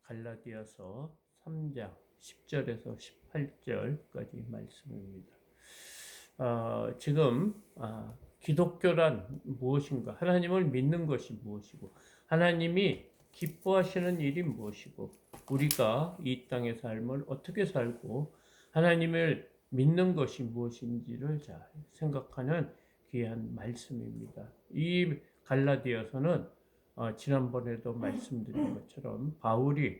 갈라디아서 3장 10절에서 18절까지 말씀입니다. 지금 기독교란 무엇인가? 하나님을 믿는 것이 무엇이고, 하나님이 기뻐하시는 일이 무엇이고, 우리가 이 땅의 삶을 어떻게 살고 하나님을 믿는 것이 무엇인지를 잘 생각하는 귀한 말씀입니다. 이 갈라디아서는 지난번에도 말씀드린 것처럼 바울이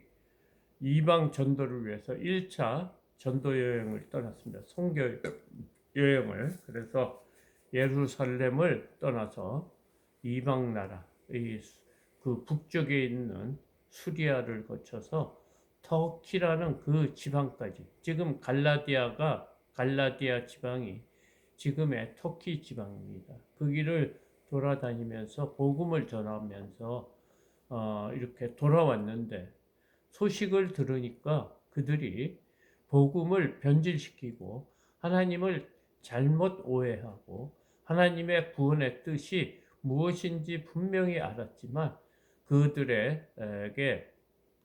이방 전도를 위해서 1차 전도 여행을 떠났습니다. 선교 여행을. 그래서 예루살렘을 떠나서 이방 나라, 그 북쪽에 있는 수리아를 거쳐서 터키라는 그 지방까지, 지금 갈라디아 지방이 지금의 터키 지방입니다. 그 길을 돌아다니면서 복음을 전하면서 이렇게 돌아왔는데, 소식을 들으니까 그들이 복음을 변질시키고 하나님을 잘못 오해하고 하나님의 구원의 뜻이 무엇인지 분명히 알았지만 그들에게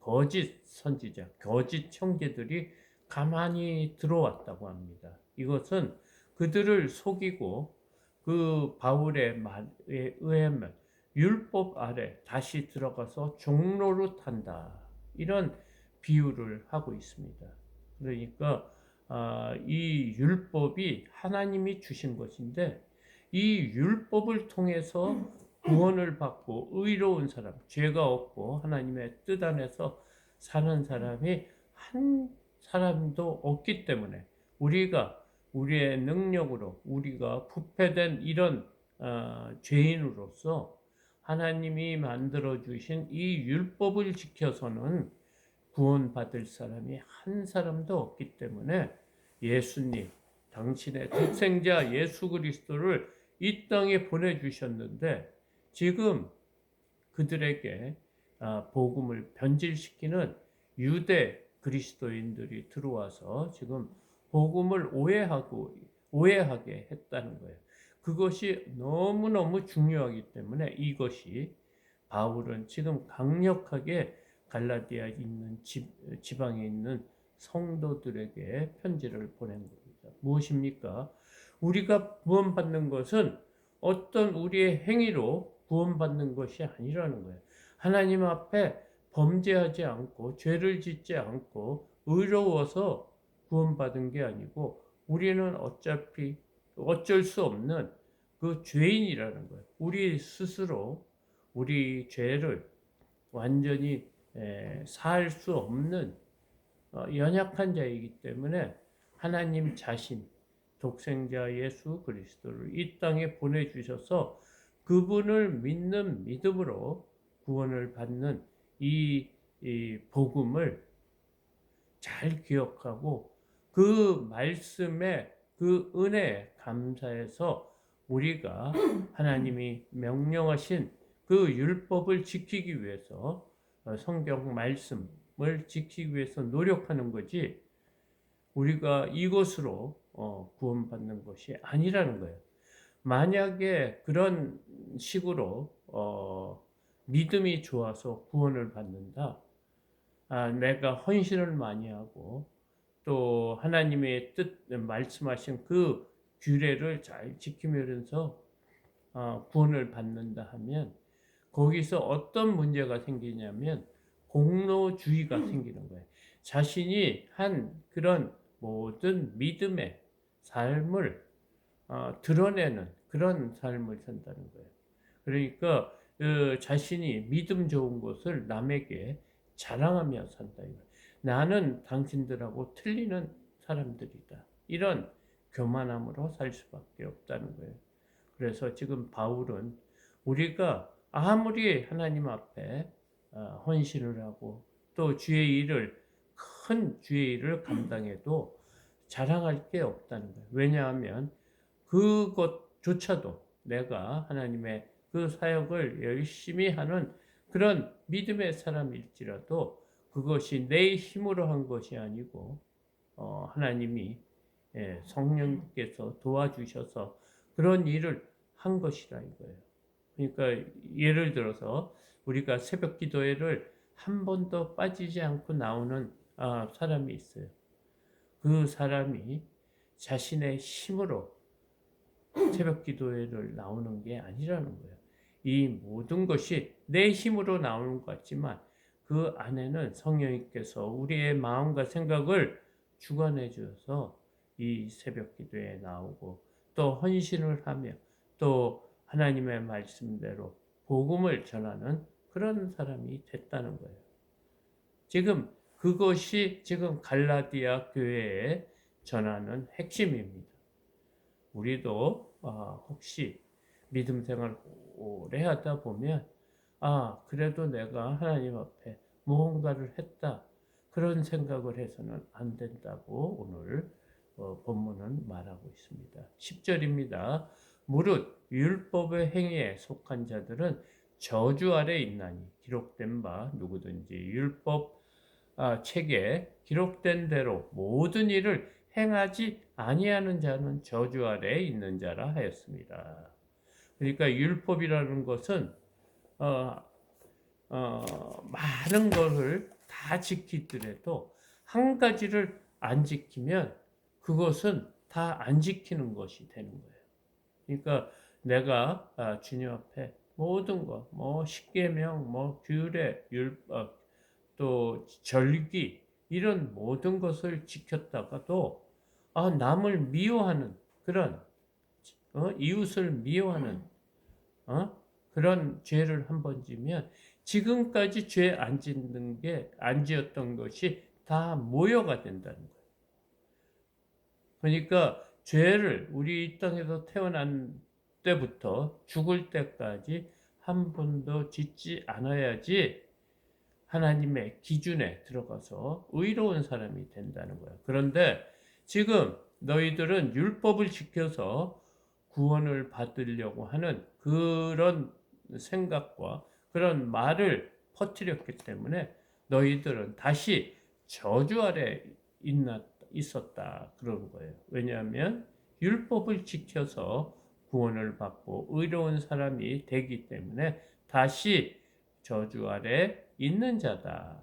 거짓 선지자, 거짓 형제들이 가만히 들어왔다고 합니다. 이것은 그들을 속이고 그 바울의 말에 의하면 율법 아래 다시 들어가서 종로로 탄다, 이런 비유를 하고 있습니다. 그러니까 이 율법이 하나님이 주신 것인데, 이 율법을 통해서 구원을 받고 의로운 사람, 죄가 없고 하나님의 뜻 안에서 사는 사람이 한 사람도 없기 때문에, 우리의 능력으로 우리가 부패된 이런 죄인으로서 하나님이 만들어 주신 이 율법을 지켜서는 구원받을 사람이 한 사람도 없기 때문에, 예수님, 당신의 독생자 예수 그리스도를 이 땅에 보내주셨는데, 지금 그들에게 복음을 변질시키는 유대 그리스도인들이 들어와서 지금 복음을 오해하게 했다는 거예요. 그것이 너무너무 중요하기 때문에 이것이 바울은 지금 강력하게 갈라디아에 있는 지방에 있는 성도들에게 편지를 보낸 겁니다. 무엇입니까? 우리가 구원받는 것은 어떤 우리의 행위로 구원받는 것이 아니라는 거예요. 하나님 앞에 범죄하지 않고 죄를 짓지 않고 의로워서 구원받은 게 아니고, 우리는 어차피 어쩔 수 없는 그 죄인이라는 거예요. 우리 스스로 우리 죄를 완전히 살 수 없는 연약한 자이기 때문에 하나님 자신, 독생자 예수 그리스도를 이 땅에 보내주셔서 그분을 믿는 믿음으로 구원을 받는 이 복음을 잘 기억하고, 그 말씀에 그 은혜에 감사해서 우리가 하나님이 명령하신 그 율법을 지키기 위해서, 성경 말씀을 지키기 위해서 노력하는 거지, 우리가 이것으로 구원받는 것이 아니라는 거예요. 만약에 그런 식으로 믿음이 좋아서 구원을 받는다, 내가 헌신을 많이 하고 또 하나님의 뜻 말씀하신 그 규례를 잘 지키면서 구원을 받는다 하면, 거기서 어떤 문제가 생기냐면 공로주의가 생기는 거예요. 자신이 한 그런 모든 믿음의 삶을 드러내는 그런 삶을 산다는 거예요. 그러니까 자신이 믿음 좋은 것을 남에게 자랑하며 산다. 나는 당신들하고 틀리는 사람들이다. 이런 교만함으로 살 수밖에 없다는 거예요. 그래서 지금 바울은 우리가 아무리 하나님 앞에 헌신을 하고 또 큰 주의 일을 감당해도 자랑할 게 없다는 거예요. 왜냐하면 그것조차도 내가 하나님의 그 사역을 열심히 하는 그런 믿음의 사람일지라도 그것이 내 힘으로 한 것이 아니고 하나님이 성령께서 도와주셔서 그런 일을 한 것이라 이거예요. 그러니까 예를 들어서 우리가 새벽 기도회를 한 번도 빠지지 않고 나오는 사람이 있어요. 그 사람이 자신의 힘으로 새벽 기도회를 나오는 게 아니라는 거예요. 이 모든 것이 내 힘으로 나오는 것 같지만 그 안에는 성령님께서 우리의 마음과 생각을 주관해 주셔서 이 새벽 기도에 나오고 또 헌신을 하며 또 하나님의 말씀대로 복음을 전하는 그런 사람이 됐다는 거예요. 지금 그것이 지금 갈라디아 교회에 전하는 핵심입니다. 우리도 혹시 믿음 생활 오래 하다 보면 그래도 내가 하나님 앞에 무언가를 했다 그런 생각을 해서는 안 된다고 오늘 본문은 말하고 있습니다. 10절입니다. 무릇 율법의 행위에 속한 자들은 저주 아래 있나니 기록된 바 누구든지 율법 책에 기록된 대로 모든 일을 행하지 아니하는 자는 저주 아래에 있는 자라 하였습니다. 그러니까 율법이라는 것은 많은 것을 다 지키더라도 한 가지를 안 지키면 그것은 다 안 지키는 것이 되는 거예요. 그러니까 내가 주님 앞에 모든 것, 뭐 십계명, 뭐 규례, 율법, 또 절기 이런 모든 것을 지켰다가도 남을 미워하는 그런 이웃을 미워하는 그런 죄를 한 번 지면 지금까지 죄 안 짓는 게 안 지었던 것이 다 모여가 된다는 거예요. 그러니까 죄를 우리 이 땅에서 태어난 때부터 죽을 때까지 한 번도 짓지 않아야지 하나님의 기준에 들어가서 의로운 사람이 된다는 거예요. 그런데 지금 너희들은 율법을 지켜서 구원을 받으려고 하는 그런 생각과 그런 말을 퍼뜨렸기 때문에 너희들은 다시 저주 아래 있었다 그런 거예요. 왜냐하면 율법을 지켜서 구원을 받고 의로운 사람이 되기 때문에 다시 저주 아래 있는 자다.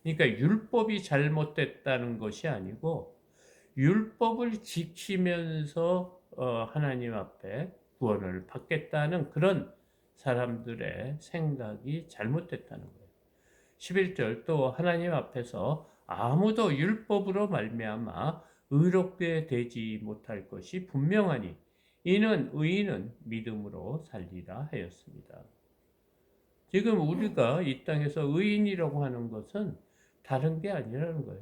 그러니까 율법이 잘못됐다는 것이 아니고 율법을 지키면서 하나님 앞에 구원을 받겠다는 그런 사람들의 생각이 잘못됐다는 거예요. 11절 또 하나님 앞에서 아무도 율법으로 말미암아 의롭게 되지 못할 것이 분명하니 이는 의인은 믿음으로 살리라 하였습니다. 지금 우리가 이 땅에서 의인이라고 하는 것은 다른 게 아니라는 거예요.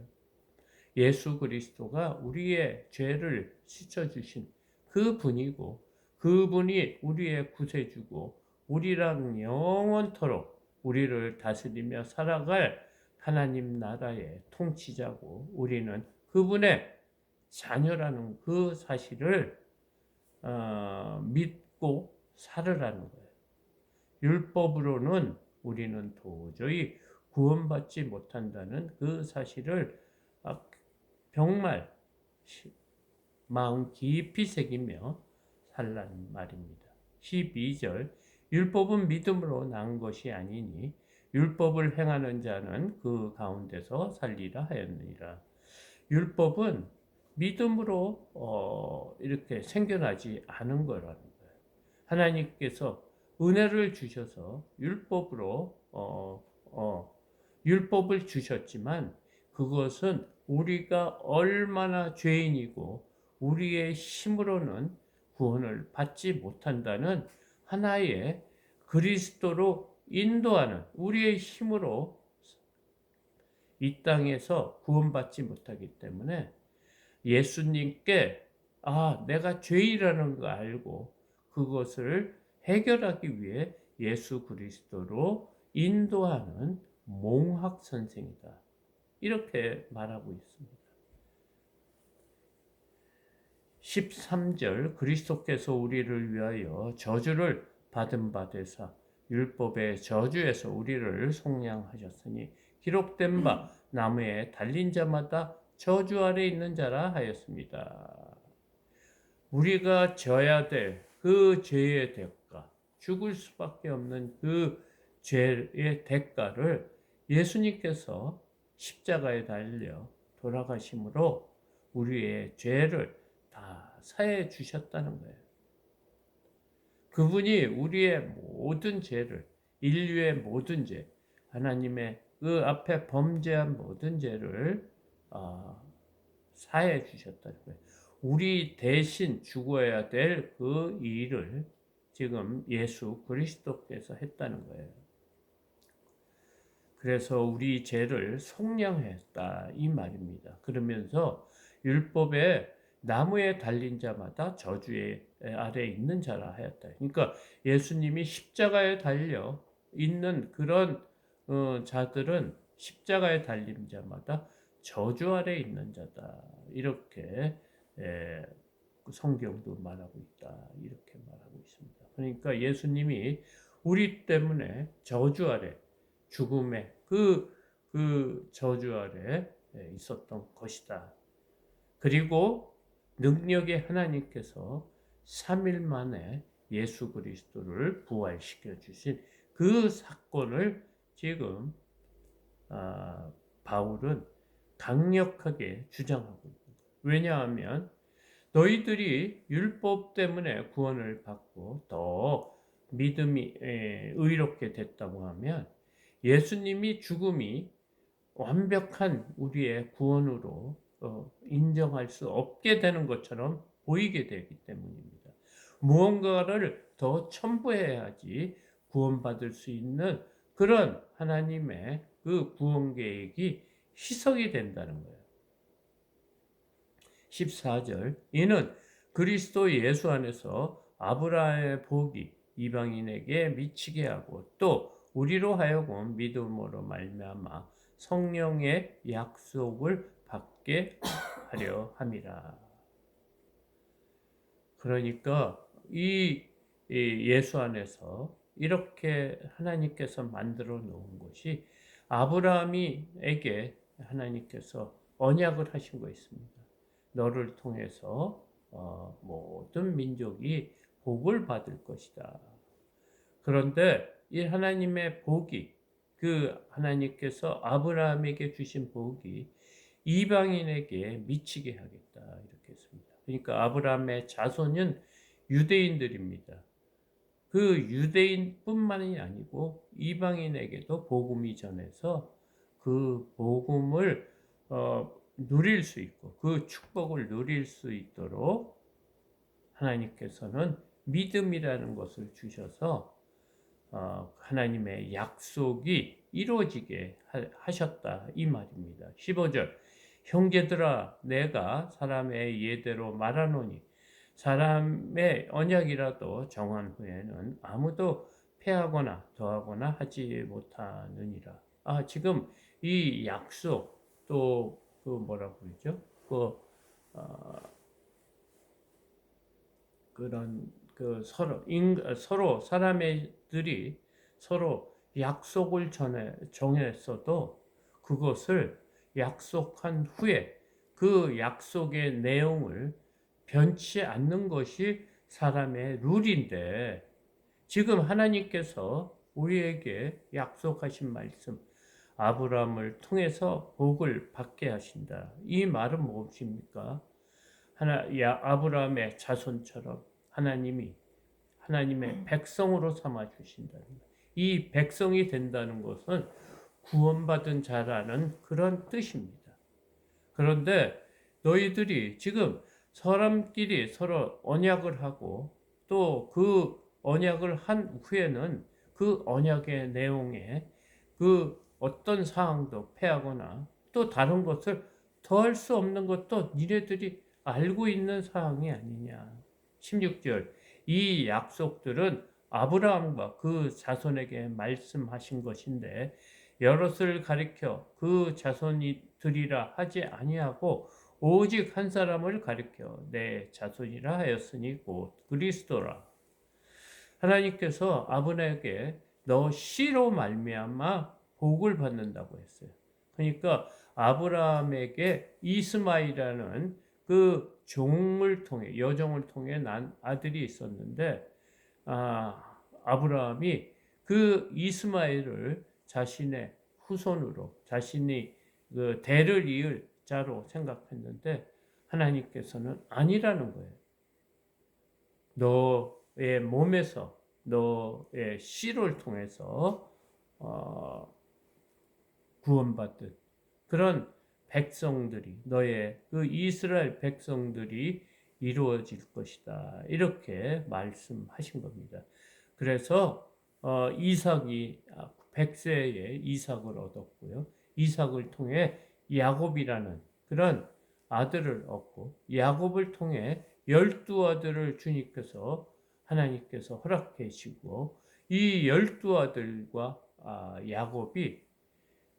예수 그리스도가 우리의 죄를 씻어주신 그 분이고 그분이 우리의 구세주고 우리랑 영원토록 우리를 다스리며 살아갈 하나님 나라의 통치자고 우리는 그분의 자녀라는 그 사실을 믿고 살으라는 거예요. 율법으로는 우리는 도저히 구원받지 못한다는 그 사실을 정말 마음 깊이 새기며 살라는 말입니다. 12절 율법은 믿음으로 난 것이 아니니 율법을 행하는 자는 그 가운데서 살리라 하였느니라. 율법은 믿음으로 이렇게 생겨나지 않은 거라는 거예요. 하나님께서 은혜를 주셔서 율법을 주셨지만 그것은 우리가 얼마나 죄인이고 우리의 힘으로는 구원을 받지 못한다는 하나의 그리스도로 인도하는 우리의 힘으로 이 땅에서 구원받지 못하기 때문에 예수님께 내가 죄인이라는 거 알고 그것을 해결하기 위해 예수 그리스도로 인도하는 몽학 선생이다. 이렇게 말하고 있습니다. 13절 그리스도께서 우리를 위하여 저주를 받은 바 되사 율법의 저주에서 우리를 속량하셨으니 기록된 바 나무에 달린 자마다 저주 아래 있는 자라 하였습니다. 우리가 져야 될 그 죄의 대가, 죽을 수밖에 없는 그 죄의 대가를 예수님께서 십자가에 달려 돌아가심으로 우리의 죄를 다 사해 주셨다는 거예요. 그분이 우리의 모든 죄를, 인류의 모든 죄, 하나님의 그 앞에 범죄한 모든 죄를 사해 주셨다는 거예요. 우리 대신 죽어야 될 그 일을 지금 예수 그리스도께서 했다는 거예요. 그래서 우리 죄를 속량했다 이 말입니다. 그러면서 율법에 나무에 달린 자마다 저주의 아래 있는 자라 하였다. 그러니까 예수님이 십자가에 달려 있는 그런 자들은 십자가에 달린 자마다 저주 아래 있는 자다. 이렇게 성경도 말하고 있다. 이렇게 말하고 있습니다. 그러니까 예수님이 우리 때문에 저주 아래, 죽음의 그 저주 아래 있었던 것이다. 그리고 능력의 하나님께서 3일 만에 예수 그리스도를 부활시켜 주신 그 사건을 지금 바울은 강력하게 주장하고 있습니다. 왜냐하면 너희들이 율법 때문에 구원을 받고 더 믿음이 의롭게 됐다고 하면 예수님이 죽음이 완벽한 우리의 구원으로 인정할 수 없게 되는 것처럼 보이게 되기 때문입니다. 무언가를 더 첨부해야지 구원받을 수 있는 그런 하나님의 그 구원 계획이 희석이 된다는 거예요. 14절 이는 그리스도 예수 안에서 아브라함의 복이 이방인에게 미치게 하고 또 우리로 하여금 믿음으로 말미암아 성령의 약속을 받게 하려 함이라. 그러니까 이 예수 안에서 이렇게 하나님께서 만들어 놓은 것이 아브라함에게 하나님께서 언약을 하신 거 있습니다. 너를 통해서 모든 민족이 복을 받을 것이다. 그런데 이 하나님의 복이 그 하나님께서 아브라함에게 주신 복이 이방인에게 미치게 하겠다 이렇게 했습니다. 그러니까 아브라함의 자손은 유대인들입니다. 그 유대인뿐만이 아니고 이방인에게도 복음이 전해서 그 복음을 누릴 수 있고 그 축복을 누릴 수 있도록 하나님께서는 믿음이라는 것을 주셔서 하나님의 약속이 이루어지게 하셨다 이 말입니다. 15절 형제들아 내가 사람의 예대로 말하노니 사람의 언약이라도 정한 후에는 아무도 패하거나 더하거나 하지 못하느니라. 지금 이 약속 또 그 뭐라고 그러죠? 그런 그 서로 사람들이 서로 약속을 정했어도 그것을 약속한 후에 그 약속의 내용을 변치 않는 것이 사람의 룰인데 지금 하나님께서 우리에게 약속하신 말씀 아브라함을 통해서 복을 받게 하신다. 이 말은 무엇입니까? 아브라함의 자손처럼 하나님의 백성으로 삼아 주신다는 것. 이 백성이 된다는 것은 구원받은 자라는 그런 뜻입니다. 그런데 너희들이 지금 사람끼리 서로 언약을 하고 또 그 언약을 한 후에는 그 언약의 내용에 그 어떤 사항도 패하거나 또 다른 것을 더할 수 없는 것도 니네들이 알고 있는 사항이 아니냐. 16절 이 약속들은 아브라함과 그 자손에게 말씀하신 것인데 여럿을 가리켜 그 자손이들이라 하지 아니하고 오직 한 사람을 가리켜 내 자손이라 하였으니 곧 그리스도라. 하나님께서 아브라함에게 너 씨로 말미암아 복을 받는다고 했어요. 그러니까 아브라함에게 이스마엘이라는 그 종을 통해 여종을 통해 난 아들이 있었는데 아브라함이 그 이스마엘을 자신의 후손으로 자신이 그 대를 이을 자로 생각했는데 하나님께서는 아니라는 거예요. 너의 몸에서 너의 씨를 통해서 구원받은 그런 백성들이 너의 그 이스라엘 백성들이 이루어질 것이다. 이렇게 말씀하신 겁니다. 그래서 이삭이 100세에 이삭을 얻었고요. 이삭을 통해 야곱이라는 그런 아들을 얻고 야곱을 통해 12아들을 주님께서 하나님께서 허락해 주시고 이 12아들과 야곱이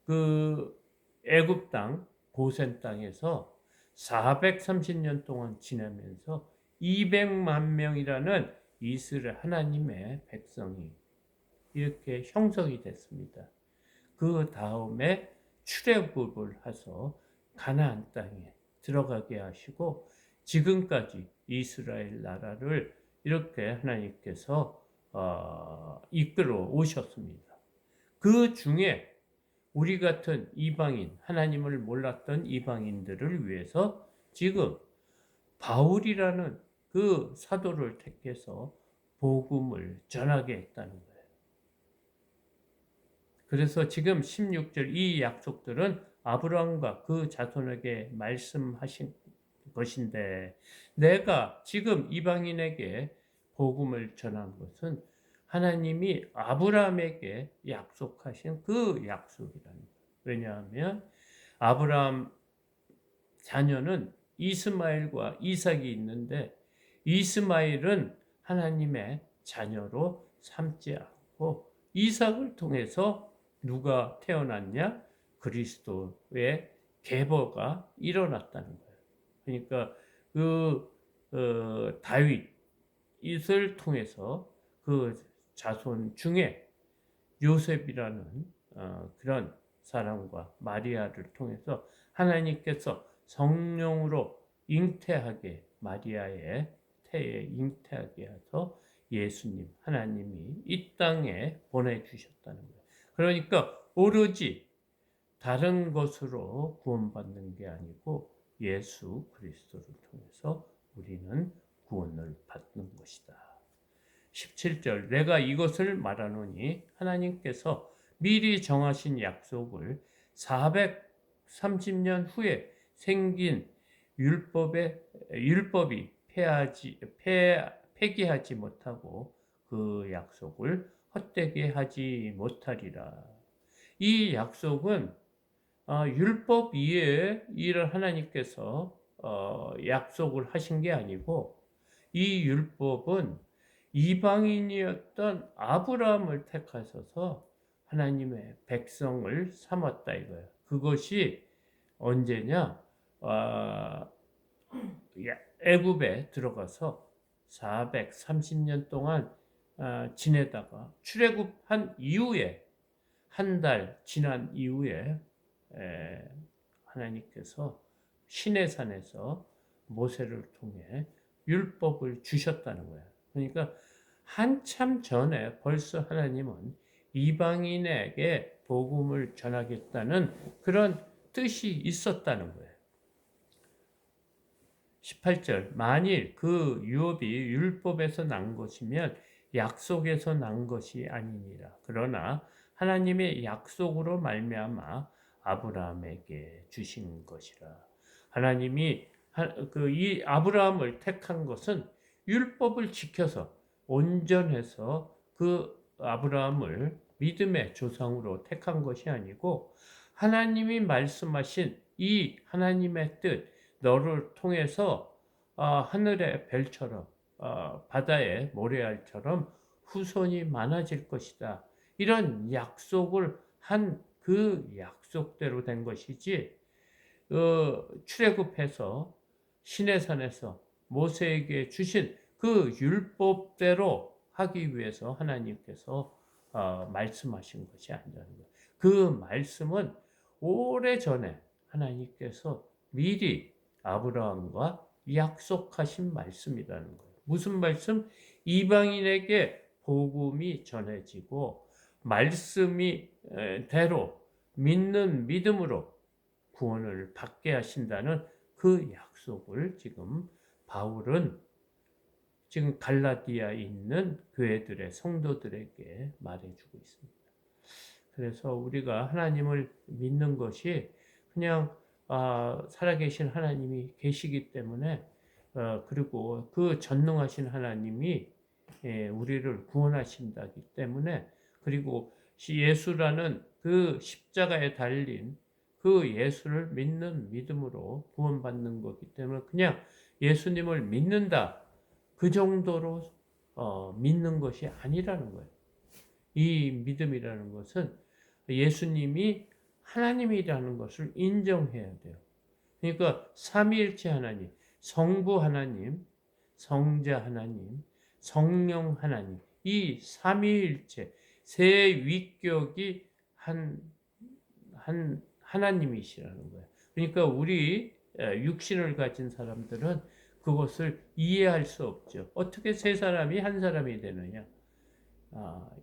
그 애굽 땅 고센 땅에서 430년 동안 지내면서 200만 명이라는 이스라엘 하나님의 백성이 이렇게 형성이 됐습니다. 그 다음에 출애굽을 해서 가나안 땅에 들어가게 하시고 지금까지 이스라엘 나라를 이렇게 하나님께서 이끌어 오셨습니다. 그 중에 우리 같은 이방인, 하나님을 몰랐던 이방인들을 위해서 지금 바울이라는 그 사도를 택해서 복음을 전하게 했다는 거예요. 그래서 지금 16절 이 약속들은 아브라함과 그 자손에게 말씀하신 것인데 내가 지금 이방인에게 복음을 전한 것은 하나님이 아브라함에게 약속하신 그 약속이라는 거예요. 왜냐하면 아브라함 자녀는 이스마엘과 이삭이 있는데 이스마엘은 하나님의 자녀로 삼지 않고 이삭을 통해서 누가 태어났냐? 그리스도의 계보가 일어났다는 거예요. 그러니까 다윗을 통해서 그 자손 중에 요셉이라는 그런 사람과 마리아를 통해서 하나님께서 성령으로 잉태하게 마리아의 태에 잉태하게 해서 예수님 하나님이 이 땅에 보내주셨다는 거예요. 그러니까 오로지 다른 것으로 구원받는 게 아니고 예수 그리스도를 통해서 우리는 구원을 받는 것이다. 17절 내가 이것을 말하노니 하나님께서 미리 정하신 약속을 430년 후에 생긴 율법이 폐기하지 못하고 그 약속을 헛되게 하지 못하리라. 이 약속은 율법 이외에 일을 하나님께서 약속을 하신 게 아니고 이 율법은 이방인이었던 아브라함을 택하셔서 하나님의 백성을 삼았다 이거예요. 그것이 언제냐? 애굽에 들어가서 430년 동안 지내다가 출애굽한 이후에 한 달 지난 이후에 하나님께서 시내산에서 모세를 통해 율법을 주셨다는 거예요. 그러니까 한참 전에 벌써 하나님은 이방인에게 복음을 전하겠다는 그런 뜻이 있었다는 거예요. 18절 만일 그 유업이 율법에서 난 것이면 약속에서 난 것이 아니니라. 그러나 하나님의 약속으로 말미암아 아브라함에게 주신 것이라. 하나님이 이 아브라함을 택한 것은 율법을 지켜서 온전해서 그 아브라함을 믿음의 조상으로 택한 것이 아니고 하나님이 말씀하신 이 하나님의 뜻 너를 통해서 하늘의 별처럼 바다의 모래알처럼 후손이 많아질 것이다. 이런 약속을 한 그 약속대로 된 것이지 출애굽해서 시내산에서 모세에게 주신 그 율법대로 하기 위해서 하나님께서 말씀하신 것이 아니라는 거예요. 그 말씀은 오래전에 하나님께서 미리 아브라함과 약속하신 말씀이라는 거예요. 무슨 말씀? 이방인에게 복음이 전해지고 말씀이 대로 믿는 믿음으로 구원을 받게 하신다는 그 약속을 지금 바울은 지금 갈라디아에 있는 교회들의 성도들에게 말해주고 있습니다. 그래서 우리가 하나님을 믿는 것이 그냥 살아계신 하나님이 계시기 때문에 그리고 그 전능하신 하나님이 우리를 구원하신다기 때문에 그리고 예수라는 그 십자가에 달린 그 예수를 믿는 믿음으로 구원받는 거기 때문에 그냥 예수님을 믿는다 그 정도로 믿는 것이 아니라는 거예요. 이 믿음이라는 것은 예수님이 하나님이라는 것을 인정해야 돼요. 그러니까 삼위일체 하나님, 성부 하나님, 성자 하나님, 성령 하나님, 이 삼위일체 세 위격이 한 하나님이시라는 거예요. 그러니까 우리 육신을 가진 사람들은 그것을 이해할 수 없죠. 어떻게 세 사람이 한 사람이 되느냐?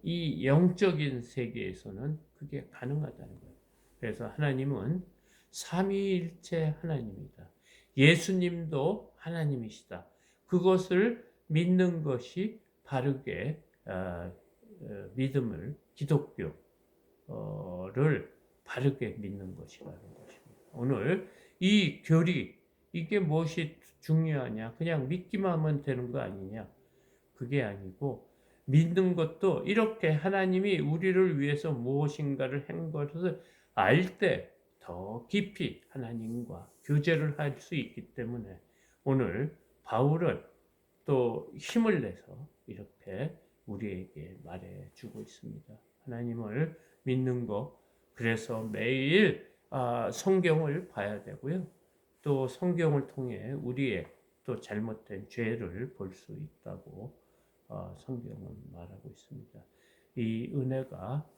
이 영적인 세계에서는 그게 가능하다는 거예요. 그래서 하나님은 삼위일체 하나님이다. 예수님도 하나님이시다. 그것을 믿는 것이 바르게 믿음을 기독교를 바르게 믿는 것이라는 것입니다. 오늘 이 교리 이게 무엇이 중요하냐? 그냥 믿기만 하면 되는 거 아니냐? 그게 아니고 믿는 것도 이렇게 하나님이 우리를 위해서 무엇인가를 한 것을 알 때 더 깊이 하나님과 교제를 할 수 있기 때문에 오늘 바울은 또 힘을 내서 이렇게 우리에게 말해주고 있습니다. 하나님을 믿는 것, 그래서 매일 성경을 봐야 되고요. 또 성경을 통해 우리의 또 잘못된 죄를 볼 수 있다고 성경은 말하고 있습니다. 이 은혜가